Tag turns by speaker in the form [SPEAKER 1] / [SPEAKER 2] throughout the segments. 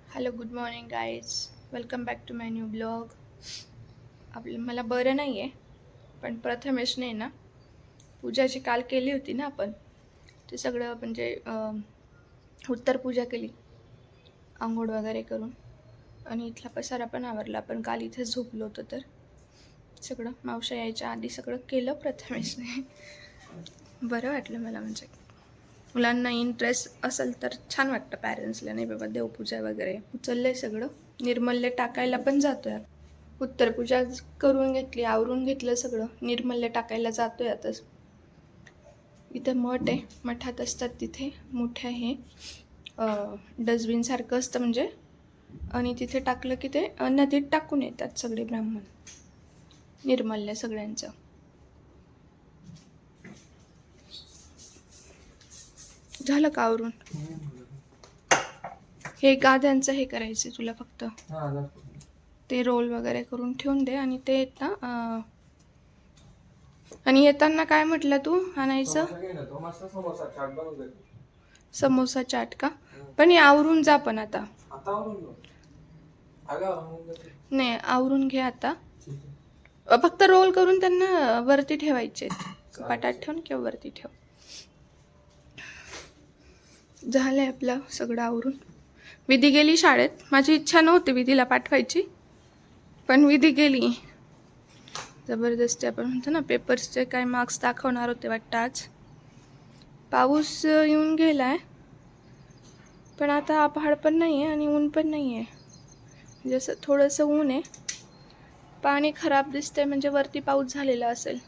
[SPEAKER 1] Hello good morning guys, welcome back to my new blog. मला बरं नाही आहे, पण प्रथमेशने ना पूजाची काल केली होती ना आपण, ते सगळं म्हणजे उत्तर पूजा केली आंघोळ वगैरे करून, आणि इथला पसारा पण आवरला. आपण काल इथे झोपलो होतो, तर सगळं मावशा यायच्या आधी सगळं केलं प्रथमेशने. बरं वाटलं मला, म्हणजे मुलांना इंटरेस्ट असेल तर छान वाटतं पॅरेंट्सला. नाही बाबा, देवपूजा वगैरे उचललंय सगळं, निर्मल्य टाकायला पण जातोय. उत्तरपूजा करून घेतली, आवरून घेतलं सगळं, निर्मल्य टाकायला जातोय आता. इथे मठ आहे, मठात असतात तिथे मोठे हे डस्टबिन सारखं असतं म्हणजे, आणि तिथे टाकलं की ते नदीत टाकून येतात सगळे ब्राह्मण, निर्मल्य सगळ्यांचं. झालं का आवरून? हे गाद्यांचं हे करायचं तुला, फक्त ते रोल वगैरे करून ठेवून दे. आणि ते येत ना, आणि येताना काय म्हटलं तू आणायचं? समोसा चाट का? पण हे आवरून जा, पण आता नाही, आवरून घे आता. फक्त रोल करून त्यांना वरती ठेवायचे, पाटात ठेवून किंवा वरती ठेव. झालंय आपलं सगळं आवरून. विधी गेली शाळेत. माझी इच्छा नव्हती विधीला पाठवायची, पण विधी गेली जबरदस्ती. आपण म्हणतो ना, पेपर्सचे काय मार्क्स दाखवणार होते वाटतं आज. पाऊस येऊन गेलाय, पण आता आभाळ पण नाही आहे आणि ऊन पण नाही आहे, जसं थोडंसं ऊन आहे. पाणी खराब दिसतंय, म्हणजे वरती पाऊस झालेला असेल.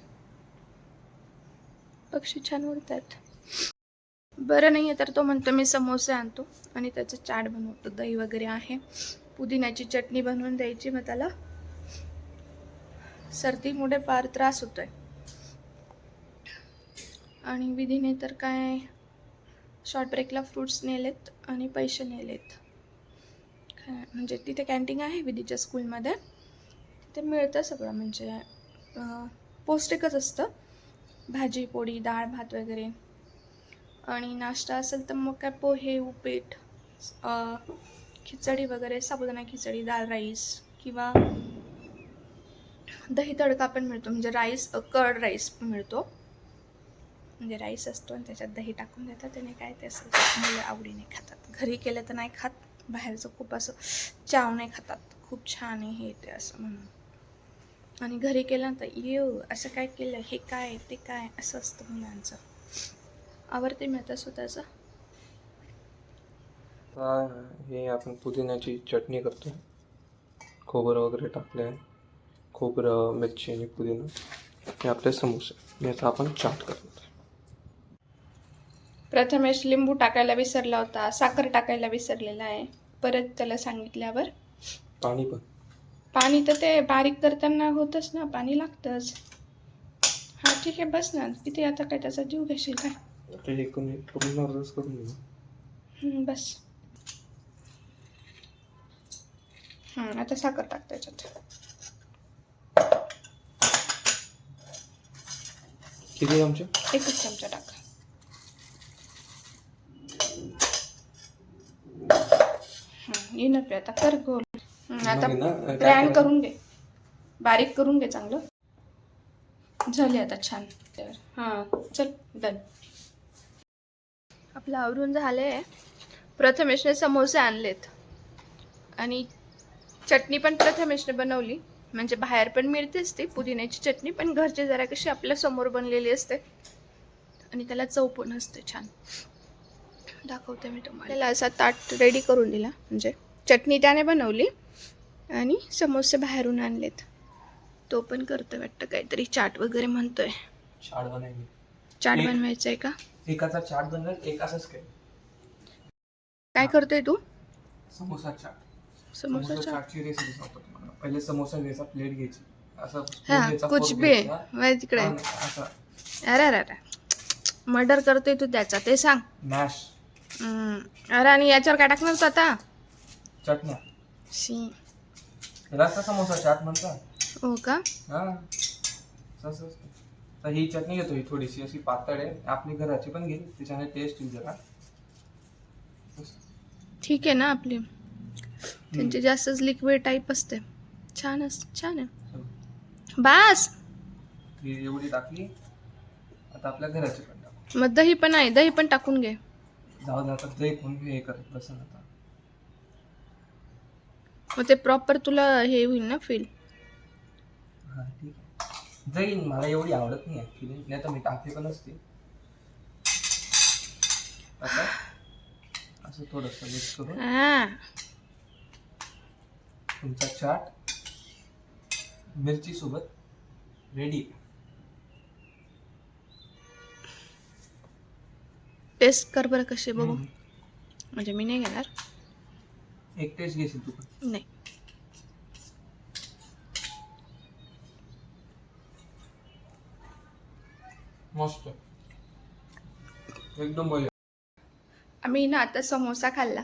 [SPEAKER 1] पक्षी छान उडतात. बरं नाही आहे तर तो म्हणतो मी समोसे आणतो आणि त्याचं चाट बनवतो. दही वगैरे आहे, पुदिन्याची चटणी बनवून द्यायची. मग त्याला सर्दीमुळे फार त्रास होतोय. आणि विधीने तर काय शॉर्ट ब्रेकला फ्रूट्स नेलेत आणि पैसे नेलेत. म्हणजे तिथे कॅन्टीन आहे विधीच्या स्कूलमध्ये, तिथे मिळतं सगळं, म्हणजे पौष्टिकच असतं. भाजी पोळी, डाळ भात वगैरे. आणि नाश्ता असेल तर मग काय पोहे, उपीट, खिचडी वगैरे, साबुदाणा खिचडी, दाल राईस, किंवा दही तडका पण मिळतो. म्हणजे राईस, कर्ड राईस मिळतो, म्हणजे राईस असतो आणि त्याच्यात दही टाकून देतात. त्याने काय ते असं मुलं आवडीने खातात. घरी केलं तर नाही खात, बाहेरचं खूप असं चाव नाही खातात, खूप छान आहे हे ते असं म्हणून. आणि घरी केलं तर असं काय केलं, हे काय ते काय, असं असतं मुलांचं. आवडते मी आता स्वतःचं.
[SPEAKER 2] हे आपण पुदिन्याची चटणी करतोय, खोबरं वगैरे टाकले आहे, खोबरं, मिरची आणि पुदिना. हे आपले समोसे, याचा आपण चाट करतो.
[SPEAKER 1] प्रथमेश लिंबू टाकायला विसरला होता, साखर टाकायला विसरलेला आहे. परत त्याला सांगितल्यावर पाणी तर ते बारीक करताना होतच ना, पाणी लागतंच. हा ठीक आहे, बस ना. किती आता काय त्याचा जीव घेशील काय? बस. आता साखर टाक त्याच्यात.
[SPEAKER 2] किती चमचे?
[SPEAKER 1] 1 चमचा टाक. आता कर गोल. आता ग्रँड करून घे, बारीक करून घे चांगलं. झाले आता छान. हां चल डन. आपलं आवरून झाले. प्रथमेशने समोसे आणलेत आणि चटणी पण प्रथमेशने बनवली. म्हणजे बाहेर पण मिळतेच ती पुदिन्याची चटणी, पण घरची जरा कशी आपल्या समोर बनलेली असते आणि त्याला चव पण असते छान. दाखवते मी तुम्हाला. त्याला असा ताट रेडी करून दिला, म्हणजे चटणी त्याने बनवली आणि समोसे बाहेरून आणलेत. तो पण करतोय वाटतं काहीतरी, चाट वगैरे म्हणतोय. चाट बनवायचंय का?
[SPEAKER 2] एकाचा चाट बनवेल, एक असंच
[SPEAKER 1] काय करतोय तू?
[SPEAKER 2] समोसा चाट.
[SPEAKER 1] समोसा
[SPEAKER 2] चाटची रेसिपी सांगतो तुम्हाला. पहिले समोसा घ्यायचा, प्लेट घ्यायची, असं
[SPEAKER 1] कुछ भी तिकडे. अरे अरे अरे, मर्डर करतोय तू त्याचा, ते सांग.
[SPEAKER 2] मॅश.
[SPEAKER 1] अरे, आणि याच्यावर काय टाकणार तू आता?
[SPEAKER 2] चटण्या. रस्सा समोसा चाट म्हणतात.
[SPEAKER 1] हो का?
[SPEAKER 2] हा, तर ही चटणी घेतो, ही थोडीशी अशी पातळ आहे, आपली घराची पण घे, त्याच्याने टेस्ट येईल जरा.
[SPEAKER 1] ठीक आहे ना आपली. त्यांची जास्तच लिक्विड टाईप असते. छान आहे. बास
[SPEAKER 2] ती एवढी टाकली. आता आपल्या घराचे पण टाकू.
[SPEAKER 1] मग दही पण आहे, दही पण टाकून घे.
[SPEAKER 2] जाऊ दे आता दही कोण हे करत बसन आता.
[SPEAKER 1] मग ते प्रॉपर तुला हे होईल ना फील.
[SPEAKER 2] हा ठीक आहे. जाईन, मला एवढी आवडत नाही ऍक्च्युली, नाही तर मी टाकली पण असते. आता असं थोडंसं मिक्स करून
[SPEAKER 1] हा
[SPEAKER 2] तुमचा चाट मिरची सोबत रेडी.
[SPEAKER 1] टेस्ट कर बरं कशी बघू. म्हणजे मी नाही घेणार.
[SPEAKER 2] एक टेस्ट घेशील तू पण?
[SPEAKER 1] नाही.
[SPEAKER 2] मस्त एकदम बढिया.
[SPEAKER 1] आम्ही ना आता समोसा खाल्ला.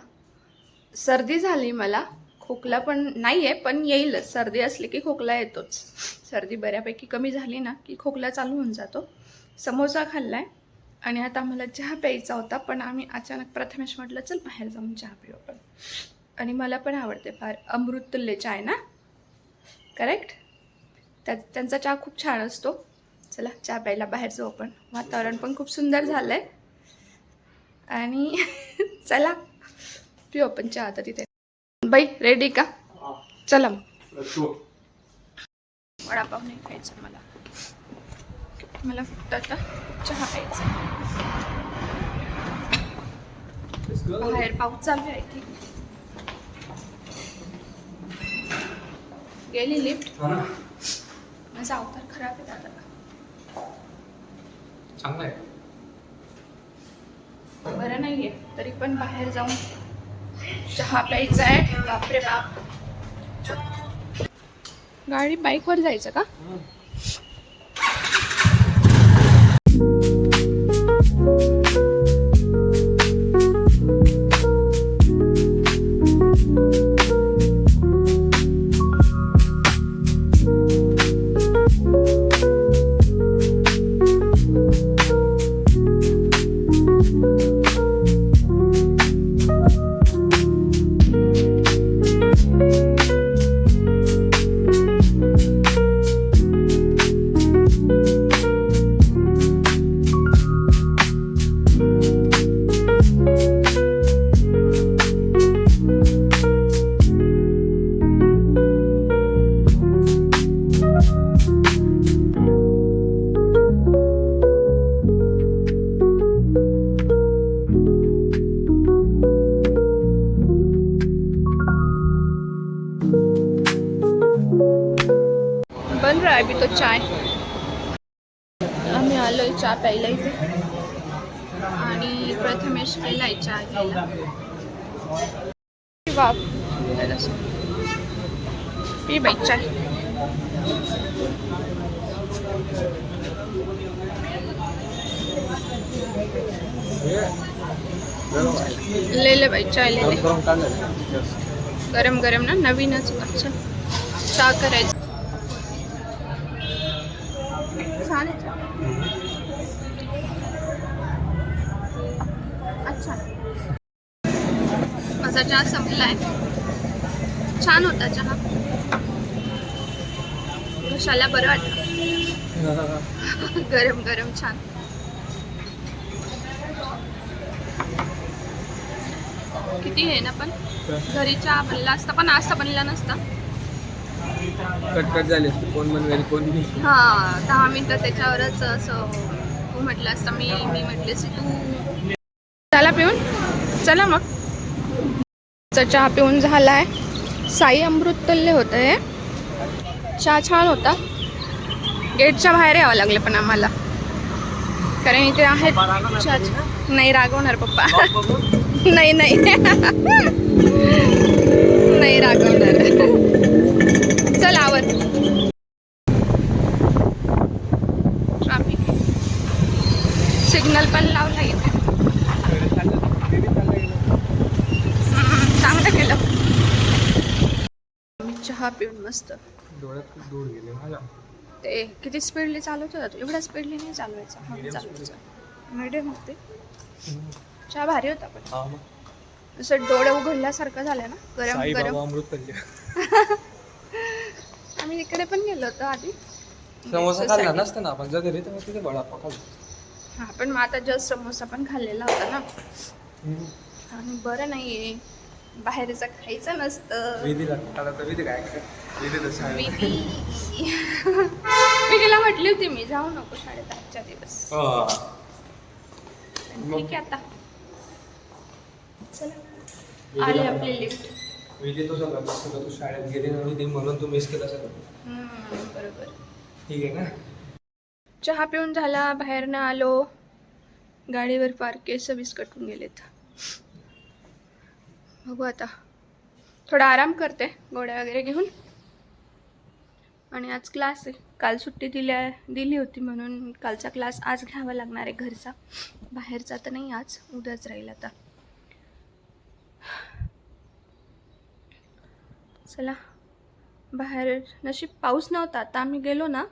[SPEAKER 1] सर्दी झाली मला, खोकला पण नाही आहे, पण येईलच. सर्दी असली की खोकला येतोच. सर्दी बऱ्यापैकी कमी झाली ना की खोकला चालू होऊन जातो. समोसा खाल्लाय आणि आता आम्हाला चहा प्यायचा होता, पण आम्ही अचानक प्रथमेश म्हटलं चल बाहेर जाऊन चहा पिऊ आपण. आणि मला पण आवडते फार. अमृततुल्य चहा आहे ना, करेक्ट. त्यांचा चहा खूप छान असतो. चला चहा प्यायला बाहेर जाऊ आपण. वातावरण पण खूप सुंदर झालंय आणि चला पिऊ आपण चहा. आता तिथे बाई रेडी का? चला मग. वडापाव नाही खायचा मला फक्त आता चहा प्यायचा. बाहेर पाऊस चालू आहे की गेली लिफ्ट. माझा अवतार खराब आहे दादा.
[SPEAKER 2] चांगलं आहे.
[SPEAKER 1] बरं नाहीये तरी पण बाहेर जाऊन चहा प्यायचा आहे. बापरे बाप. गाडी बाईकवर जायचं का? बन रहा है अभी तो चाय. आम्ही आलोय चहा प्यायला इथे आणि प्रथमेश केलाय चहा घ्यायला. वाव पी बाई चाय. ले बाई चाय ले. गरम गरम ना, नवीनच. अच्छा चहा करायचं. छान आहे चहा. अच्छा माझा चहा संपलाय. छान होता चहा. कशाला बरं वाटलं. गरम गरम छान. किती आहे ना, पण घरी चहा बनला असता, पण असं बनला नसता.
[SPEAKER 2] कटकट झाली असते, कोण बनवेल कोण नाही.
[SPEAKER 1] हा 10 मिनिटं त्याच्यावरच असं तू म्हटलं असतं. मी म्हटले असते तू. चला पिऊन चला मग. चहा पिऊन झालाय. साई अमृततुल्य होतं हे. चहा छान होता. गेटच्या बाहेर यावं लागलं पण आम्हाला, कारण इथे आहेत चहा. नाही रागवणार पप्पा. नाही नाही नाही रागवणार. चल आवड. ट्रॅफिक सिग्नल पण लावला इथे. चांगलं केलं. मी चहा पिऊन मस्त.
[SPEAKER 2] डोळ्यात खूप दूर गेले माझ्या.
[SPEAKER 1] ते किती स्पीडली चालवत होता तू. एवढ्या स्पीडली नाही चालवायचा. चालवायचं मीडियम होते. चहा भारी होता पण. जसं डोळे उघडल्यासारखं झालं ना, गरम गरम.
[SPEAKER 2] अमृत
[SPEAKER 1] आम्ही इकडे पण गेलो होतो आधी.
[SPEAKER 2] समोसा खाल्ला नसतं ना आपण जर घरी, तेव्हा तिथे वडापाव खाल्ला.
[SPEAKER 1] हा, पण मग आता जस्ट समोसा पण खाल्लेला होता ना. आणि बरं नाहीये, बाहेरचं खायचं नसतं.
[SPEAKER 2] विधीला आता तर विधी काय विधी तर
[SPEAKER 1] विधीला म्हटली होती मी, जाऊ नको 10:30च्या दिवस. ठीक आहे आता. चला, आले आपली लिफ्ट.
[SPEAKER 2] विधी तो सगळं तू शाळेत गेली ना विधी, म्हणून तू मिस केला सगळं.
[SPEAKER 1] बरोबर.
[SPEAKER 2] ठीक आहे ना.
[SPEAKER 1] चहा पिऊन झाला, बाहेरनं आलो, गाडीवर पार केस विस्कटून गेलेत. बघू आता, थोडा आराम करते गोळ्या वगैरे घेऊन. आणि आज क्लास आहे, काल सुट्टी दिली होती म्हणून कालचा क्लास आज घ्यावा लागणार आहे घरचा. बाहेरचा तर नाही, आज उद्याच राहील आता. चला, बाहेर नशीब पाऊस नव्हता. आता आम्ही गेलो ना,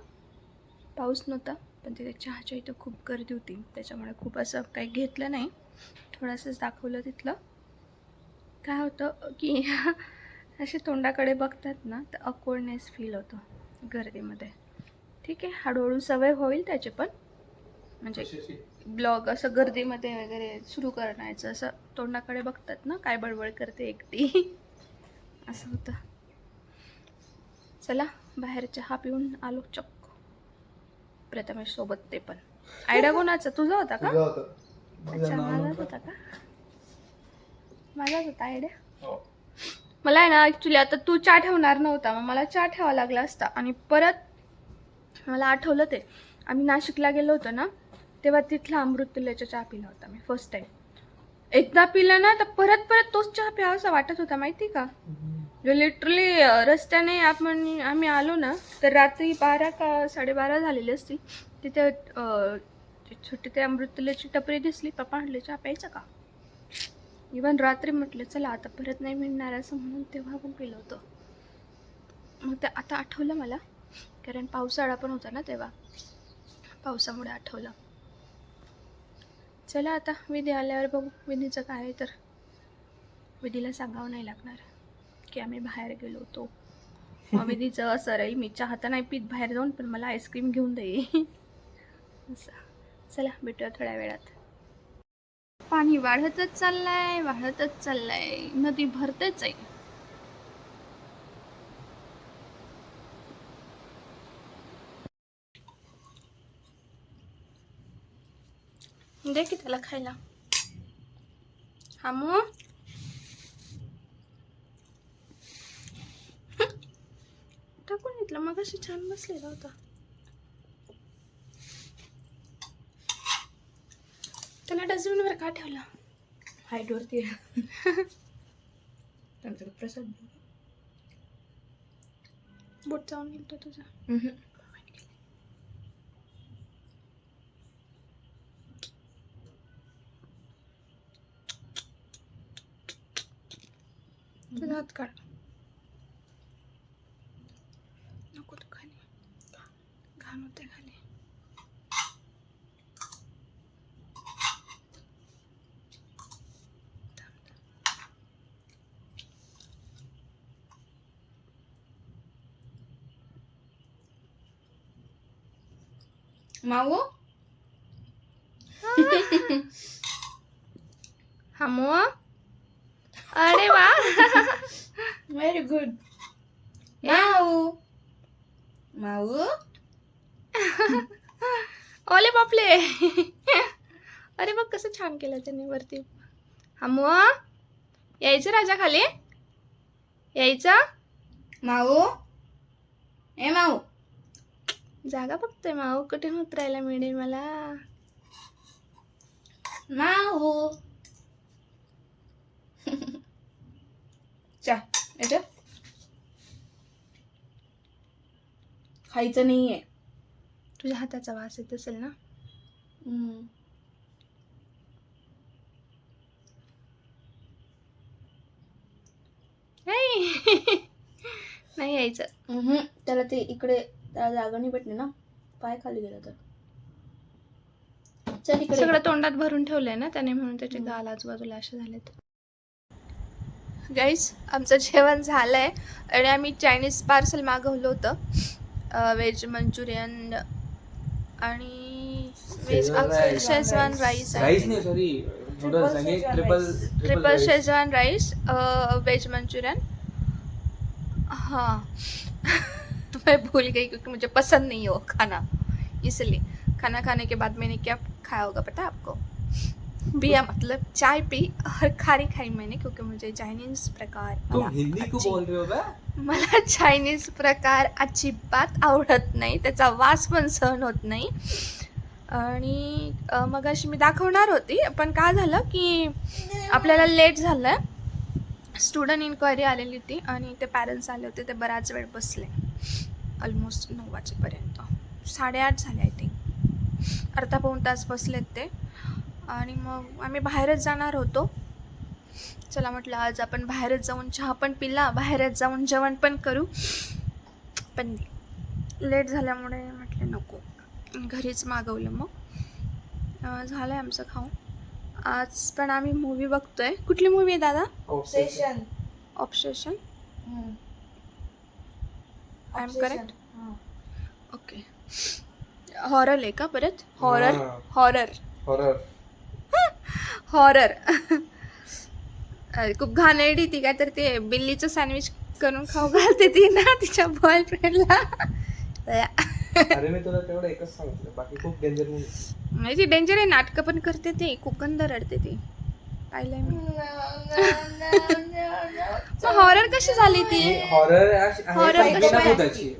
[SPEAKER 1] पाऊस नव्हता, पण तिथे चहाच्या इथं खूप गर्दी होती, त्याच्यामुळे खूप असं काही घेतलं नाही, थोडंसंच दाखवलं. तिथलं काय होतं की असे तोंडाकडे बघतात ना, तर ऑकवर्डनेस फील होतो गर्दीमध्ये. ठीक आहे, हळूहळू सवय होईल त्याचे पण. म्हणजे ब्लॉग असं गर्दीमध्ये वगैरे सुरू करण्याचं, असं तोंडाकडे बघतात ना, काय बडबड करते एकटी असं होतं. चला, बाहेर चहा पिऊन आलो चक्क. प्रथमेश सोबत. ते पण आयडिया कोणाचा? तुझा होता का? अच्छा, माझाच होता का? माझाच होता आयडिया. मला आहे ना ॲक्च्युली, आता तू चहा ठेवणार नव्हता, मग मला चहा ठेवावा लागला असता. आणि परत मला आठवलं, ते आम्ही नाशिकला गेलो होतो ना, तेव्हा तिथला अमृततुल्याचा चहा पिला होता मी फर्स्ट टाइम. एकदा पिला ना, तर परत परत तोच चहा प्यावासा वाटत होता, माहिती का? जो लिटरली रस्त्याने आम्ही आलो ना, तर रात्री 12 का 12:30 झालेले असतील. तिथे छोटी ते अमृततुल्याची टपरी दिसली. पप्पा म्हटले, चहा प्यायचा का? इवन रात्री म्हटलं चला आता परत नाही मिळणार असं म्हणून तेव्हा पण पिलं होतं. मग ते आता आठवलं मला, कारण पावसाळा पण होता ना तेव्हा, पावसामुळे आठवलं. चला, आता विधी आल्यावर बघू विधीचं काय आहे. तर विधीला सांगावं नाही लागणार की आम्ही बाहेर गेलो होतो. मग विधीचं असं राहील, मी चहा तर नाही पीत बाहेर जाऊन, पण मला आईस्क्रीम घेऊन दे असं. चला, भेटूया थोड्या वेळात. पाणी वाढतच चाललंय, नदी भरतेच आहे. दे की त्याला खायला. हामू, टाकून घेतलं, मग अशी छान बसलेला होता. त्याला डस्टबिनवर का ठेवला? हाईट वरती त्यांचा प्रसाद बोट जाऊन गेलतो तुझा. तुझा हात काढ, नको तू खाली, घाण होते खाली.
[SPEAKER 3] माऊ
[SPEAKER 1] हामू, अरे वा
[SPEAKER 3] व्हेरी गुड. माऊ माऊ
[SPEAKER 1] ओले बापले अरे बघ कसं छान केलं त्यांनी वरती. हामू, यायचं राजा खाली, यायचं.
[SPEAKER 3] माऊ ए माऊ
[SPEAKER 1] जागा बघतोय माऊ, कुठे उतरायला मिळेल मला.
[SPEAKER 3] माऊ चा येतं खायचं नाहीये.
[SPEAKER 1] तुझ्या हाताचा वास येत असेल ना. नाही यायचं.
[SPEAKER 3] त्याला ते इकडे त्याला जागा नाही भेटली ना, पाय खाली गेला तर. चल इकडे.
[SPEAKER 1] सगळं तोंडात भरून ठेवलंय ना त्याने, म्हणून त्याचे गाल आजूबाजूला असे झालेत. गाईज आमचं जेवण झालं आहे आणि आम्ही चायनीज पार्सल मागवलं होतं व्हेज मंचुरियन आणि व्हेज शेजवान राईस
[SPEAKER 2] राईस नाही सॉरी नूडल्स आणि
[SPEAKER 1] triple Schezwan rice veg Manchurian. हाँ मैं भूल गई क्योंकि मुझे पसंद नहीं है वो खाना, इसलिए खाना खाने के बाद मैंने क्या खाया होगा पता है आपको? पिया मतलब चाय पी और खारी खाई मैंने क्योंकि मुझे चायनीज प्रकार
[SPEAKER 2] तुम हिंदी को बोल रहे हो बे?
[SPEAKER 1] मला चायनीज प्रकार अजिबात आवडत नाही, त्याचा वास पण सहन होत नाही। आणि मग अशी मी दाखवणार होती पण काय झालं की आपल्याला लेट झालं, स्टुडंट इन्क्वायरी आलेली होती आणि ते पॅरेंट्स आले होते, ते बराच वेळ बसले, ऑलमोस्ट 9 वाजेपर्यंत, 8:30 झाले आय थिंक, अर्धा पाऊण तास बसलेत ते। आणि मग आम्ही बाहेरच जाणार होतो, चला म्हटलं आज आपण बाहेरच जाऊन चहा पण पिला, बाहेरच जाऊन जेवण पण करू, पण लेट झाल्यामुळे म्हटलं नको, घरीच मागवलं। मग झालं आहे आमचं खाऊन। आज पण आम्ही मूवी बघतोय। कुठली मूवी आहे दादा?
[SPEAKER 3] Obsession.
[SPEAKER 1] Obsession I am correct? Okay. Horror आहे का परत? हॉरर हॉरर
[SPEAKER 2] हॉरर
[SPEAKER 1] हॉरर खूप घाणेरडी ती, काय तर ते बिल्लीचं सँडविच करून खाऊ घालते ती ना तिच्या बॉयफ्रेंडला।
[SPEAKER 2] अरे मी तुला तेवढं एकच सांगितलं, बाकी खूप डेंजर मूवी
[SPEAKER 1] नाही ती डेंजर आहे, नाटकं पण करते ती, खूप गंध रडते ती, पाहिलंय मी। हॉरर कशी झाली ती?
[SPEAKER 2] हॉरर
[SPEAKER 1] Horror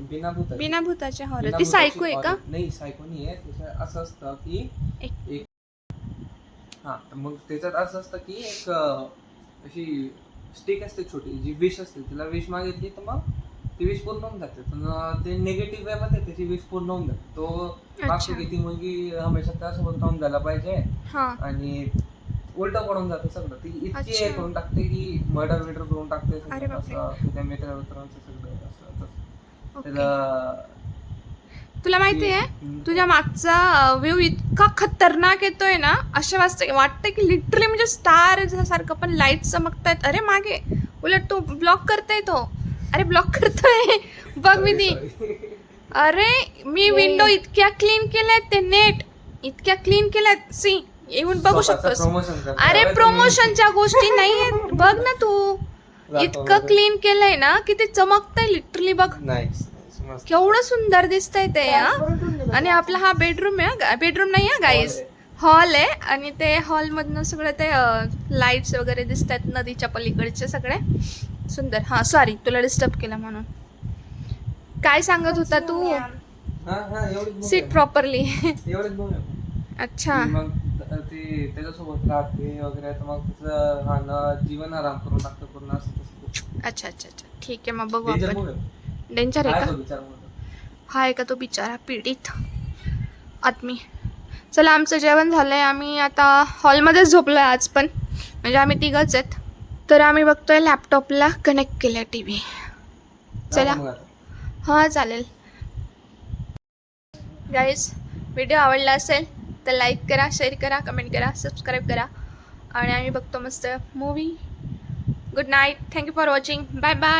[SPEAKER 2] बिना
[SPEAKER 1] बिना
[SPEAKER 2] भूताची
[SPEAKER 1] भूताचे हॉरर, ती सायको आहे का?
[SPEAKER 2] नाही सायको नाही आहे, त्याचं असं असतं की एक हा मग त्याच्यात असं असतं की एक अशी स्टिक असते छोटी, जी विश असते, तिला विश मागितली तर मग ती विश पूर्ण होऊन जाते, पण ते निगेटिव्ह वे मध्ये त्याची विश पूर्ण होऊन जाते, तो मागतो की ती मुलगी हमेशा त्यासोबत राहून जायला पाहिजे आणि उलट पडून जातं सगळं, ती इतकी हे करून टाकते की मर्डर करून टाकते त्या मित्रांचं सगळं असं त्याला।
[SPEAKER 1] तुला माहिती आहे तुझ्या मागचा व्ह्यू इतका खतरनाक येतोय ना, अशा वाटतं की लिटरली म्हणजे स्टार सारखं पण लाईट चमकतायत। अरे मागे उलट तो ब्लॉक करतोय, तो अरे ब्लॉक करतोय बघ मी ती, अरे मी विंडो इतक्या क्लीन केल्यात, ते नेट इतक्या क्लीन केल्यात, सी येऊन बघू शकतोस। अरे प्रमोशनच्या गोष्टी नाही आहेत, बघ ना तू, इतकं क्लीन केलंय ना की ते चमकतंय लिटरली, बघ केवढं सुंदर दिसतंय ते। आणि आपला हा बेडरूम आहे, बेडरूम नाही आहे गाईज, हॉल आहे, आणि ते हॉलमधनं सगळं ते लाईट्स वगैरे दिसत आहेत नदीच्या पलीकडचे सगळे सुंदर। हा सॉरी तुला डिस्टर्ब केलं म्हणून, काय सांगत होता तू? Seat properly. अच्छा
[SPEAKER 2] मग ते त्याच्यासोबत राहते वगैरे, तर मग त्याचं राहणं जीवन आराम करून टाकतं पूर्ण असं।
[SPEAKER 1] अच्छा अच्छा अच्छा ठीक आहे, मग बघू आपण। डेंजर आहे का? हा आहे का तो बिचारा पीडित आदमी? चला आमचं जेवण झालंय, आम्ही आता हॉलमध्येच झोपलोय आज पण, म्हणजे आम्ही तिघच आहेत, तर आम्ही बघतोय लॅपटॉपला कनेक्ट केलं टीव्ही। चला हां चालेल। गाईज व्हिडिओ आवडला असेल तर लाईक करा, शेअर करा, कमेंट करा, सबस्क्राईब करा, आणि आम्ही बघतो मस्त movie. Good night, thank you for watching, bye bye.